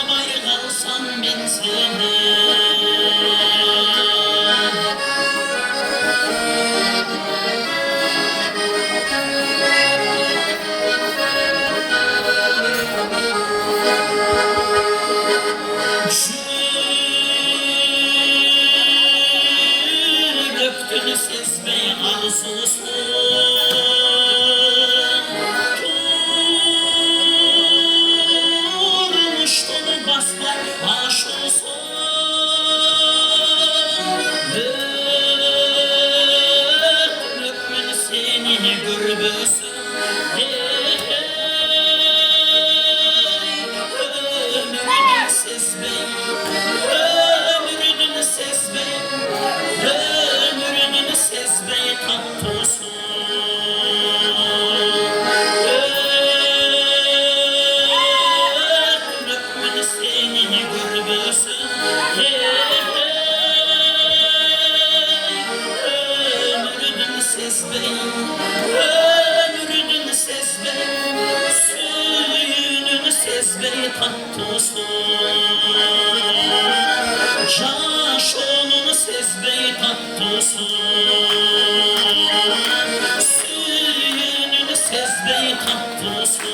baykalsam ben seni. Döktün sesmeyi arzusun, turmuştun basma aş olsun. Döktün seni gürbüsün, ömrünün sesmeyi, ömrünün sesmeyi, ömrünün sesmeyi tatlısı. Ömrümün senin gürbüsü, ömrünün sesmeyi, ömrünün sesmeyi, suyunun sesmeyi tatlısı. Caşonun sesmeyi tatlısı, suyunun sesmeyi tatlısı.